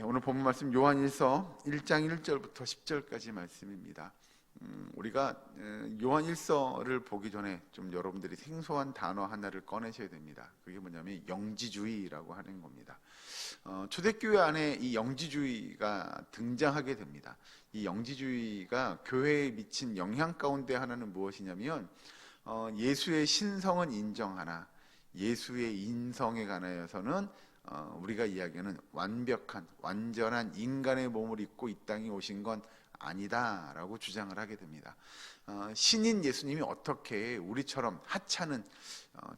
오늘 본문 말씀 요한일서 1장 1절부터 10절까지 말씀입니다. 우리가 요한일서를 보기 전에 좀 여러분들이 생소한 단어 하나를 꺼내셔야 됩니다. 그게 뭐냐면 영지주의라고 하는 겁니다. 초대교회 안에 이 영지주의가 등장하게 됩니다. 이 영지주의가 교회에 미친 영향 가운데 하나는 무엇이냐면 예수의 신성은 인정하나 예수의 인성에 관하여서는 우리가 이야기하는 완벽한 완전한 인간의 몸을 입고 이 땅에 오신 건 아니다라고 주장을 하게 됩니다. 신인 예수님이 어떻게 우리처럼 하찮은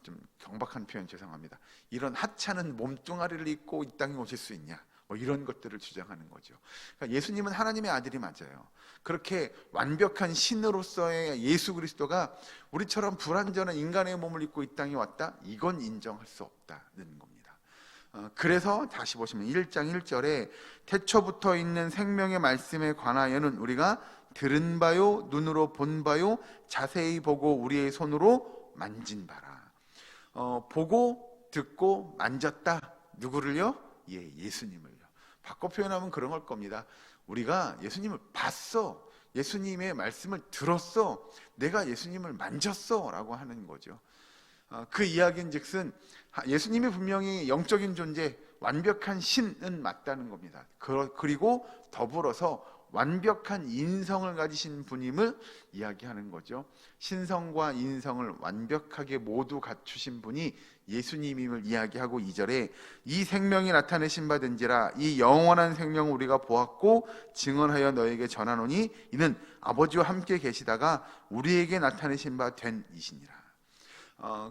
좀 경박한 표현 죄송합니다. 이런 하찮은 몸뚱아리를 입고 이 땅에 오실 수 있냐? 이런 것들을 주장하는 거죠. 그러니까 예수님은 하나님의 아들이 맞아요. 그렇게 완벽한 신으로서의 예수 그리스도가 우리처럼 불완전한 인간의 몸을 입고 이 땅에 왔다? 이건 인정할 수 없다는 겁니다. 그래서 다시 보시면 1장 1절에 태초부터 있는 생명의 말씀에 관하여는 우리가 들은 바요 눈으로 본 바요 자세히 보고 우리의 손으로 만진 바라. 보고 듣고 만졌다. 누구를요? 예수님을요. 바꿔 표현하면 그런 걸 겁니다. 우리가 예수님을 봤어. 예수님의 말씀을 들었어. 내가 예수님을 만졌어 라고 하는 거죠. 그 이야기인 즉슨 예수님이 분명히 영적인 존재 완벽한 신은 맞다는 겁니다. 그리고 더불어서 완벽한 인성을 가지신 분임을 이야기하는 거죠. 신성과 인성을 완벽하게 모두 갖추신 분이 예수님임을 이야기하고 2절에 이 생명이 나타내신 바 된지라 이 영원한 생명을 우리가 보았고 증언하여 너에게 전하노니 이는 아버지와 함께 계시다가 우리에게 나타내신 바 된 이시니라.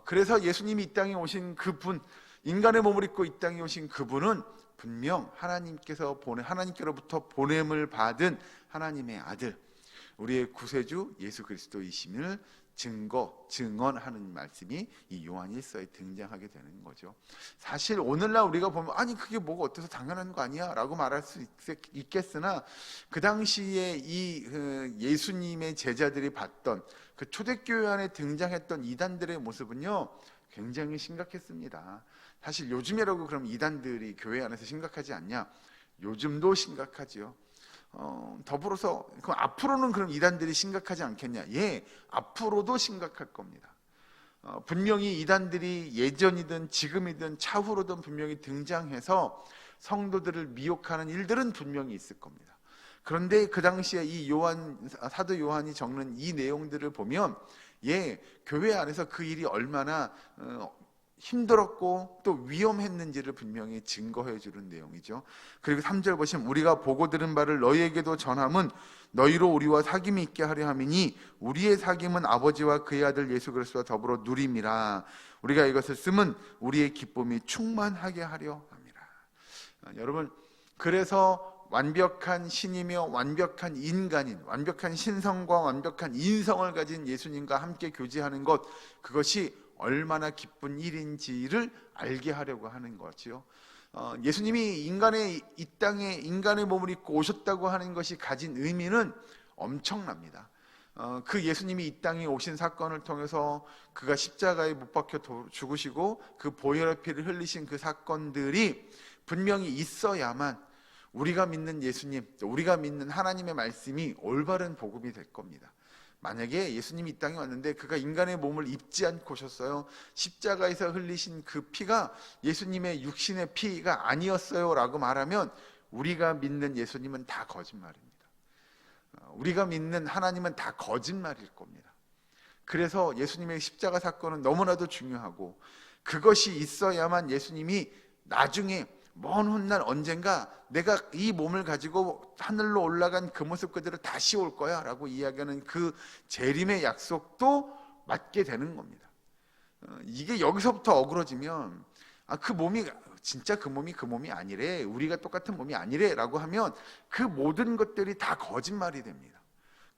그래서 예수님이 이 땅에 오신 그분, 인간의 몸을 입고 이 땅에 오신 그분은 분명 하나님께로부터 보냄을 받은 하나님의 아들, 우리의 구세주 예수 그리스도이심을 증언하는 말씀이 이 요한일서에 등장하게 되는 거죠. 사실 오늘날 우리가 보면 아니 그게 뭐가 어때서 당연한 거 아니야 라고 말할 수 있겠으나 그 당시에 이 예수님의 제자들이 봤던 그 초대교회 안에 등장했던 이단들의 모습은요 굉장히 심각했습니다. 사실 요즘이라고 그럼 이단들이 교회 안에서 심각하지 않냐? 요즘도 심각하지요. 더불어서 그럼 앞으로는 그럼 이단들이 심각하지 않겠냐? 앞으로도 심각할 겁니다. 분명히 이단들이 예전이든 지금이든 차후로든 분명히 등장해서 성도들을 미혹하는 일들은 분명히 있을 겁니다. 그런데 그 당시에 이 사도 요한이 적는 이 내용들을 보면 교회 안에서 그 일이 얼마나 힘들었고 또 위험했는지를 분명히 증거해 주는 내용이죠. 그리고 3절 보시면 우리가 보고 들은 바를 너희에게도 전함은 너희로 우리와 사귐이 있게 하려 함이니 우리의 사귐은 아버지와 그의 아들 예수 그리스도와 더불어 누림이라. 우리가 이것을 쓰면 우리의 기쁨이 충만하게 하려 함이라. 여러분, 그래서 완벽한 신이며 완벽한 인간인, 완벽한 신성과 완벽한 인성을 가진 예수님과 함께 교제하는 것, 그것이 얼마나 기쁜 일인지를 알게 하려고 하는 거죠. 예수님이 이 땅에 인간의 몸을 입고 오셨다고 하는 것이 가진 의미는 엄청납니다. 그 예수님이 이 땅에 오신 사건을 통해서 그가 십자가에 못 박혀 죽으시고 그 보혈의 피를 흘리신 그 사건들이 분명히 있어야만 우리가 믿는 예수님, 우리가 믿는 하나님의 말씀이 올바른 복음이 될 겁니다. 만약에 예수님이 이 땅에 왔는데 그가 인간의 몸을 입지 않고 오셨어요. 십자가에서 흘리신 그 피가 예수님의 육신의 피가 아니었어요 라고 말하면 우리가 믿는 예수님은 다 거짓말입니다. 우리가 믿는 하나님은 다 거짓말일 겁니다. 그래서 예수님의 십자가 사건은 너무나도 중요하고 그것이 있어야만 예수님이 나중에 먼 훗날 언젠가 내가 이 몸을 가지고 하늘로 올라간 그 모습 그대로 다시 올 거야 라고 이야기하는 그 재림의 약속도 맞게 되는 겁니다. 이게 여기서부터 어그러지면 그 몸이 진짜 그 몸이 아니래, 우리가 똑같은 몸이 아니래 라고 하면 그 모든 것들이 다 거짓말이 됩니다.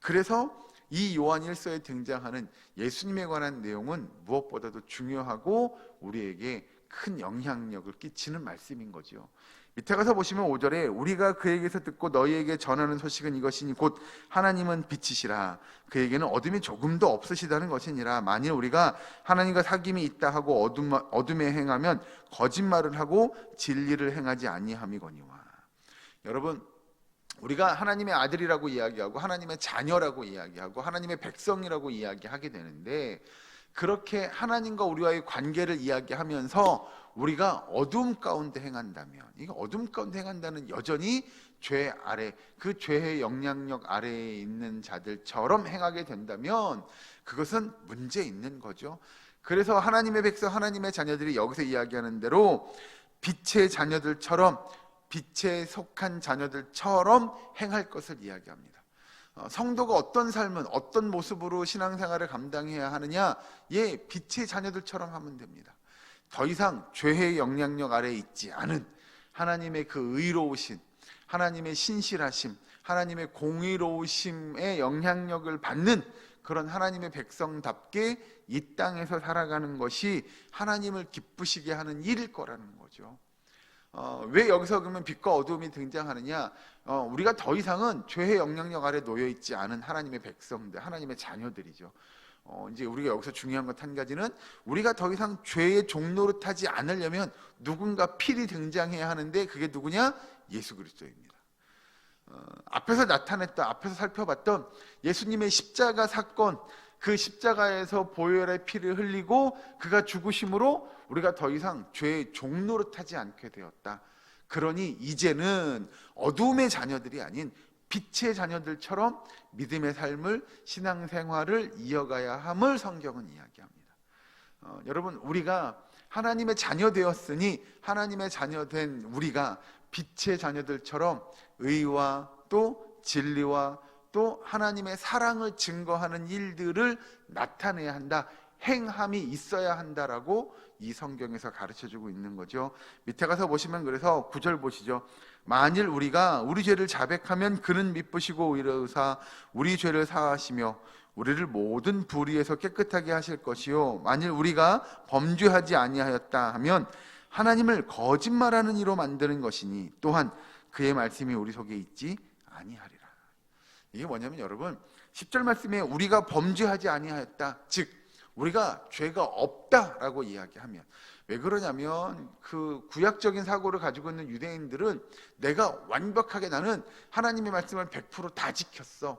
그래서 이 요한일서에 등장하는 예수님에 관한 내용은 무엇보다도 중요하고 우리에게 큰 영향력을 끼치는 말씀인 거죠. 밑에 가서 보시면 5절에 우리가 그에게서 듣고 너희에게 전하는 소식은 이것이니 곧 하나님은 빛이시라 그에게는 어둠이 조금도 없으시다는 것이니라. 만일 우리가 하나님과 사귐이 있다 하고 어둠에 행하면 거짓말을 하고 진리를 행하지 아니함이거니와. 여러분, 우리가 하나님의 아들이라고 이야기하고 하나님의 자녀라고 이야기하고 하나님의 백성이라고 이야기하게 되는데, 그렇게 하나님과 우리와의 관계를 이야기하면서 우리가 어둠 가운데 행한다면, 이거 어둠 가운데 행한다는 여전히 죄 아래, 그 죄의 영향력 아래에 있는 자들처럼 행하게 된다면 그것은 문제 있는 거죠. 그래서 하나님의 백성, 하나님의 자녀들이 여기서 이야기하는 대로 빛의 자녀들처럼, 빛에 속한 자녀들처럼 행할 것을 이야기합니다. 성도가 어떤 삶은, 어떤 모습으로 신앙생활을 감당해야 하느냐? 예, 빛의 자녀들처럼 하면 됩니다. 더 이상 죄의 영향력 아래에 있지 않은 하나님의 그 의로우신, 하나님의 신실하심, 하나님의 공의로우심의 영향력을 받는 그런 하나님의 백성답게 이 땅에서 살아가는 것이 하나님을 기쁘시게 하는 일일 거라는 거죠. 왜 여기서 그러면 빛과 어둠이 등장하느냐? 우리가 더 이상은 죄의 영향력 아래 놓여 있지 않은 하나님의 백성들, 하나님의 자녀들이죠. 이제 우리가 여기서 중요한 것 한 가지는, 우리가 더 이상 죄의 종노릇하지 않으려면 누군가 필히 등장해야 하는데, 그게 누구냐? 예수 그리스도입니다. 앞에서 나타냈던, 앞에서 살펴봤던 예수님의 십자가 사건, 그 십자가에서 보혈의 피를 흘리고 그가 죽으심으로 우리가 더 이상 죄의 종노릇하지 않게 되었다. 그러니 이제는 어둠의 자녀들이 아닌 빛의 자녀들처럼 믿음의 삶을, 신앙생활을 이어가야 함을 성경은 이야기합니다. 여러분, 우리가 하나님의 자녀 되었으니 하나님의 자녀 된 우리가 빛의 자녀들처럼 의와 또 진리와 또 하나님의 사랑을 증거하는 일들을 나타내야 한다, 행함이 있어야 한다라고 이 성경에서 가르쳐주고 있는 거죠. 밑에 가서 보시면, 그래서 9절 보시죠. 만일 우리가 우리 죄를 자백하면 그는 미쁘시고 의로우사 우리 죄를 사하시며 우리를 모든 불의에서 깨끗하게 하실 것이요, 만일 우리가 범죄하지 아니하였다 하면 하나님을 거짓말하는 이로 만드는 것이니 또한 그의 말씀이 우리 속에 있지 아니하리라. 이게 뭐냐면 여러분, 10절 말씀에 우리가 범죄하지 아니하였다, 즉 우리가 죄가 없다라고 이야기하면, 왜 그러냐면 그 구약적인 사고를 가지고 있는 유대인들은 내가 완벽하게, 나는 하나님의 말씀을 100% 다 지켰어,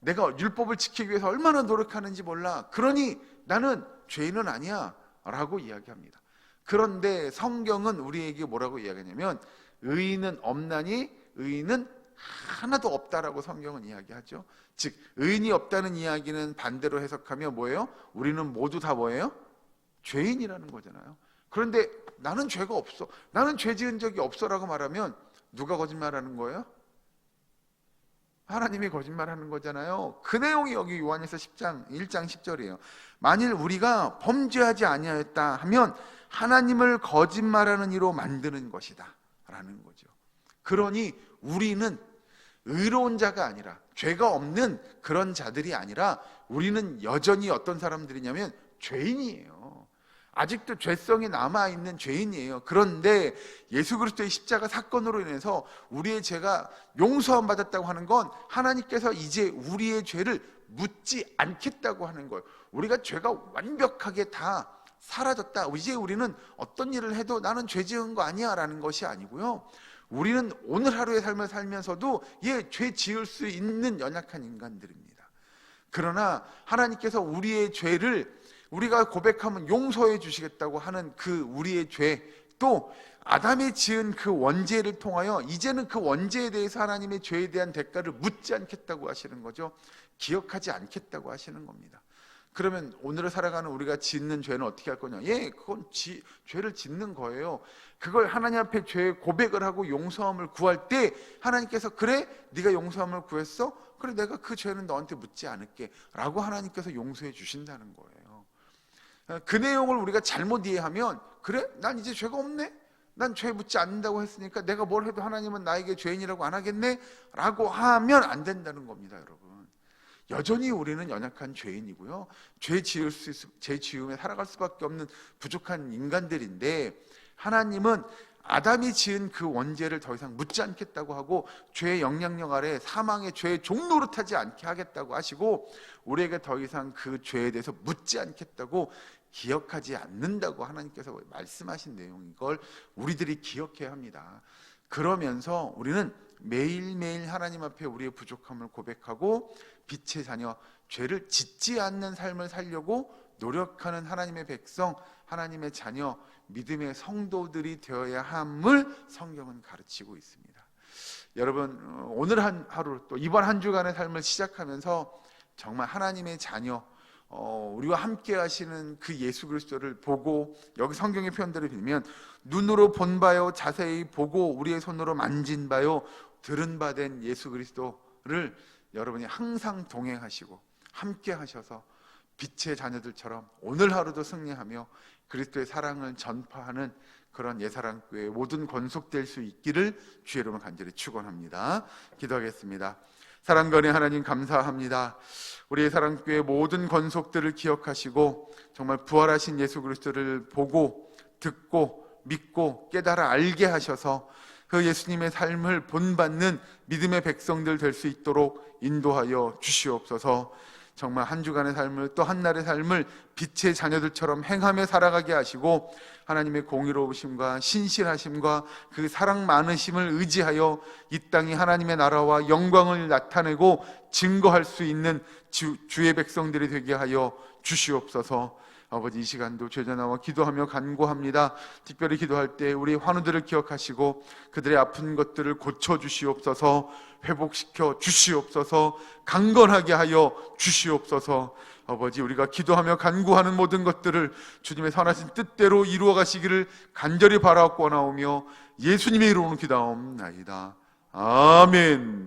내가 율법을 지키기 위해서 얼마나 노력하는지 몰라, 그러니 나는 죄인은 아니야 라고 이야기합니다. 그런데 성경은 우리에게 뭐라고 이야기하냐면, 의인은 없나니 의인은 하나도 없다라고 성경은 이야기하죠. 즉 의인이 없다는 이야기는 반대로 해석하면 뭐예요? 우리는 모두 다 뭐예요? 죄인이라는 거잖아요. 그런데 나는 죄가 없어, 나는 죄 지은 적이 없어라고 말하면 누가 거짓말하는 거예요? 하나님이 거짓말하는 거잖아요. 그 내용이 여기 요한일서 1장 10절이에요. 만일 우리가 범죄하지 아니하였다 하면 하나님을 거짓말하는 이로 만드는 것이다 라는 거죠. 그러니 우리는 의로운 자가 아니라, 죄가 없는 그런 자들이 아니라, 우리는 여전히 어떤 사람들이냐면 죄인이에요. 아직도 죄성이 남아있는 죄인이에요. 그런데 예수 그리스도의 십자가 사건으로 인해서 우리의 죄가 용서함 받았다고 하는 건, 하나님께서 이제 우리의 죄를 묻지 않겠다고 하는 거예요. 우리가 죄가 완벽하게 다 사라졌다, 이제 우리는 어떤 일을 해도 나는 죄 지은 거 아니야 라는 것이 아니고요, 우리는 오늘 하루의 삶을 살면서도 죄 지을 수 있는 연약한 인간들입니다. 그러나 하나님께서 우리의 죄를 우리가 고백하면 용서해 주시겠다고 하는 그 우리의 죄, 또 아담이 지은 그 원죄를 통하여 이제는 그 원죄에 대해서 하나님의 죄에 대한 대가를 묻지 않겠다고 하시는 거죠. 기억하지 않겠다고 하시는 겁니다. 그러면 오늘을 살아가는 우리가 짓는 죄는 어떻게 할 거냐? 그건 죄를 짓는 거예요. 그걸 하나님 앞에 죄 고백을 하고 용서함을 구할 때 하나님께서, 그래 네가 용서함을 구했어? 그래 내가 그 죄는 너한테 묻지 않을게 라고 하나님께서 용서해 주신다는 거예요. 그 내용을 우리가 잘못 이해하면, 그래 난 이제 죄가 없네, 난 죄 묻지 않는다고 했으니까 내가 뭘 해도 하나님은 나에게 죄인이라고 안 하겠네 라고 하면 안 된다는 겁니다. 여러분, 여전히 우리는 연약한 죄인이고요, 죄 지음에 살아갈 수밖에 없는 부족한 인간들인데, 하나님은 아담이 지은 그 원죄를 더 이상 묻지 않겠다고 하고, 죄의 영향력 아래 사망의 죄의 종노릇하지 않게 하겠다고 하시고, 우리에게 더 이상 그 죄에 대해서 묻지 않겠다고, 기억하지 않는다고 하나님께서 말씀하신 내용인 걸 우리들이 기억해야 합니다. 그러면서 우리는 매일매일 하나님 앞에 우리의 부족함을 고백하고 빛의 자녀, 죄를 짓지 않는 삶을 살려고 노력하는 하나님의 백성, 하나님의 자녀, 믿음의 성도들이 되어야 함을 성경은 가르치고 있습니다. 여러분, 오늘 하루 또 이번 한 주간의 삶을 시작하면서 정말 하나님의 자녀, 우리와 함께 하시는 그 예수 그리스도를 보고, 여기 성경의 표현대로 빌면 눈으로 본 바요, 자세히 보고 우리의 손으로 만진 바요, 들은 바 된 예수 그리스도를 여러분이 항상 동행하시고 함께 하셔서 빛의 자녀들처럼 오늘 하루도 승리하며 그리스도의 사랑을 전파하는 그런 예사랑교회의 모든 권속될 수 있기를 주의 이름으로 간절히 축원합니다. 기도하겠습니다. 사랑과 은혜 하나님 감사합니다. 우리의 사랑교회의 모든 권속들을 기억하시고 정말 부활하신 예수 그리스도를 보고 듣고 믿고 깨달아 알게 하셔서 그 예수님의 삶을 본받는 믿음의 백성들 될 수 있도록 인도하여 주시옵소서. 정말 한 주간의 삶을, 또 한 날의 삶을 빛의 자녀들처럼 행하며 살아가게 하시고 하나님의 공의로우심과 신실하심과 그 사랑 많으심을 의지하여 이 땅이 하나님의 나라와 영광을 나타내고 증거할 수 있는 주의 백성들이 되게 하여 주시옵소서. 아버지, 이 시간도 죄자 나와 기도하며 간구합니다. 특별히 기도할 때 우리 환우들을 기억하시고 그들의 아픈 것들을 고쳐주시옵소서. 회복시켜 주시옵소서. 강건하게 하여 주시옵소서. 아버지, 우리가 기도하며 간구하는 모든 것들을 주님의 선하신 뜻대로 이루어 가시기를 간절히 바라옵고 나오며 예수님의 이름으로 기도하옵나이다. 아멘.